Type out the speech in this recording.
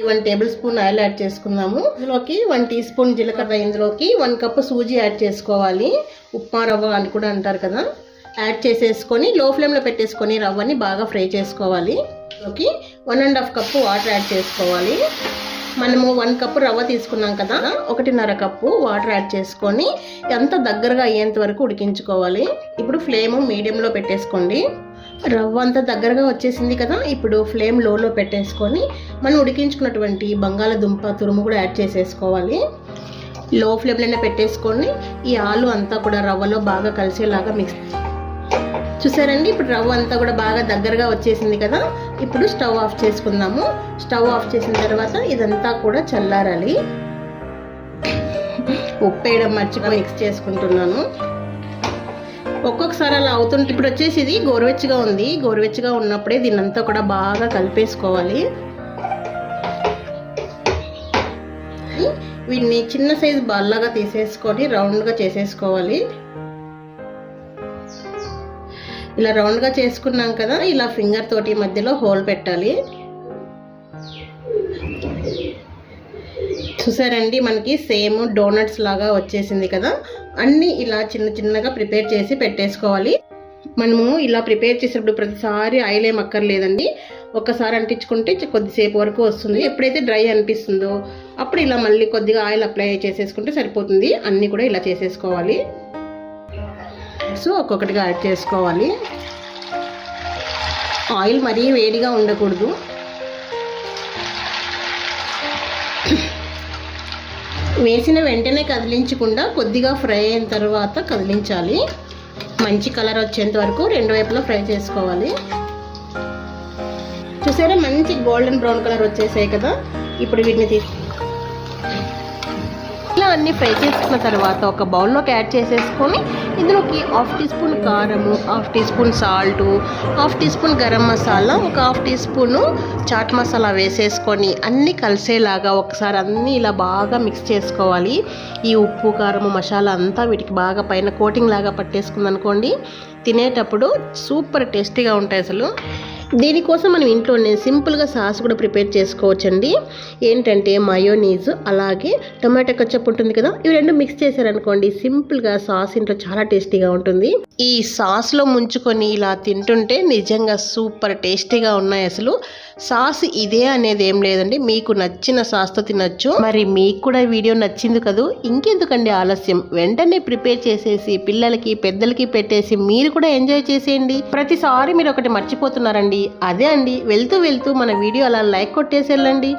1 table spoon oil add చేసుకుందాము. ఇందులోకి 1 tea spoon జీలకర్ర, ఇందులోకి 1 కప్పు సూజీ యాడ్ చేసుకోవాలి. ఉప్మా రవ్వ అని కూడా అంటారు కదా. యాడ్ చేసేసుకొని లో ఫ్లేమ్లో పెట్టేసుకొని రవ్వని బాగా ఫ్రై చేసుకోవాలి. ఇందులోకి 1.5 కప్పు వాటర్ యాడ్ చేసుకోవాలి. మనము 1 కప్పు రవ్వ తీసుకున్నాం కదా, 1.5 కప్పు వాటర్ యాడ్ చేసుకొని ఎంత దగ్గరగా అయ్యేంత వరకు ఉడికించుకోవాలి. ఇప్పుడు ఫ్లేమ్ మీడియంలో పెట్టేసుకోండి. రవ్వ అంతా దగ్గరగా వచ్చేసింది కదా, ఇప్పుడు ఫ్లేమ్ లోలో పెట్టేసుకొని మనం ఉడికించుకున్నటువంటి బంగాళదుంప తురుము కూడా యాడ్ చేసేసుకోవాలి. లో ఫ్లేమ్లోనే పెట్టేసుకొని ఈ ఆలు అంతా కూడా రవ్వలో బాగా కలిసేలాగా మిక్స్ చూసారండి. ఇప్పుడు రవ్వ అంతా కూడా బాగా దగ్గరగా వచ్చేసింది కదా, ఇప్పుడు స్టవ్ ఆఫ్ చేసుకుందాము. స్టవ్ ఆఫ్ చేసిన తర్వాత ఇదంతా కూడా చల్లారాలి. ఉప్పు వేయడం మర్చిపోయి మిక్స్ చేసుకుంటున్నాను. ఒక్కొక్కసారి అలా అవుతుంటే ఇప్పుడు వచ్చేసి ఇది గోరువెచ్చగా ఉంది. గోరువెచ్చగా ఉన్నప్పుడే దీన్నంతా కూడా బాగా కలిపేసుకోవాలి. వీటిని చిన్న సైజు బాల్లాగా తీసేసుకొని రౌండ్గా చేసేసుకోవాలి. ఇలా రౌండ్గా చేసుకున్నాం కదా, ఇలా ఫింగర్ తోటి మధ్యలో హోల్ పెట్టాలి. చూసారండి, మనకి సేమ్ డోనట్స్ లాగా వచ్చేసింది కదా. అన్నీ ఇలా చిన్న చిన్నగా ప్రిపేర్ చేసి పెట్టేసుకోవాలి. మనము ఇలా ప్రిపేర్ చేసేటప్పుడు ప్రతిసారి ఆయిల్ ఏం అక్కర్లేదండి. ఒక్కసారి అంటించుకుంటే కొద్దిసేపు వరకు వస్తుంది. ఎప్పుడైతే డ్రై అనిపిస్తుందో అప్పుడు ఇలా మళ్ళీ కొద్దిగా ఆయిల్ అప్లై చేసేసుకుంటే సరిపోతుంది. అన్నీ కూడా ఇలా చేసేసుకోవాలి. సో ఒక్కొక్కటిగా యాడ్ చేసుకోవాలి. ఆయిల్ మరీ వేడిగా ఉండకూడదు. వేసిన వెంటనే కదిలించకుండా కొద్దిగా ఫ్రై అయిన తర్వాత కదిలించాలి. మంచి కలర్ వచ్చేంత వరకు 2 వైపులా ఫ్రై చేసుకోవాలి. చూసారా, మంచి గోల్డెన్ బ్రౌన్ కలర్ వచ్చేసాయి కదా. ఇప్పుడు వీటిని ఇలా అన్నీ ఫ్రై చేసుకున్న తర్వాత ఒక బౌల్లోకి యాడ్ చేసేసుకొని ఇందులోకి 1/2 టీ స్పూన్ కారము, 1/2 teaspoon salt, 1/2 teaspoon garam masala, ఒక 1/2 టీ స్పూను చాట్ మసాలా వేసేసుకొని అన్నీ కలిసేలాగా ఒకసారి అన్నీ ఇలా బాగా మిక్స్ చేసుకోవాలి. ఈ ఉప్పు కారము మసాలా అంతా వీటికి బాగా పైన కోటింగ్ లాగా పట్టేసుకుందనుకోండి, తినేటప్పుడు సూపర్ టేస్టీగా ఉంటాయి అసలు. దీనికోసం మనం ఇంట్లోనే సింపుల్గా సాస్ కూడా ప్రిపేర్ చేసుకోవచ్చండి. ఏంటంటే మయోనీస్ అలాగే టొమాటో కచ్చప్ ఉంటుంది కదా, ఇవి 2 మిక్స్ చేశారనుకోండి, సింపుల్గా సాస్ ఇంట్లో చాలా టేస్టీగా ఉంటుంది. ఈ సాస్లో ముంచుకొని ఇలా తింటుంటే నిజంగా సూపర్ టేస్టీగా ఉన్నాయి అసలు. సాస్ ఇదే అనేది ఏం లేదండి, మీకు నచ్చిన సాస్తో తినచ్చు. మరి మీకు కూడా వీడియో నచ్చింది కదూ, ఇంకెందుకండి ఆలస్యం, వెంటనే ప్రిపేర్ చేసేసి పిల్లలకి పెద్దలకి పెట్టేసి మీరు కూడా ఎంజాయ్ చేసేయండి. ప్రతిసారి మీరు ఒకటి మర్చిపోతున్నారండి, అదే అండి, వెళ్తూ వెళ్తూ మన వీడియో అలా లైక్ కొట్టేసి వెళ్ళండి.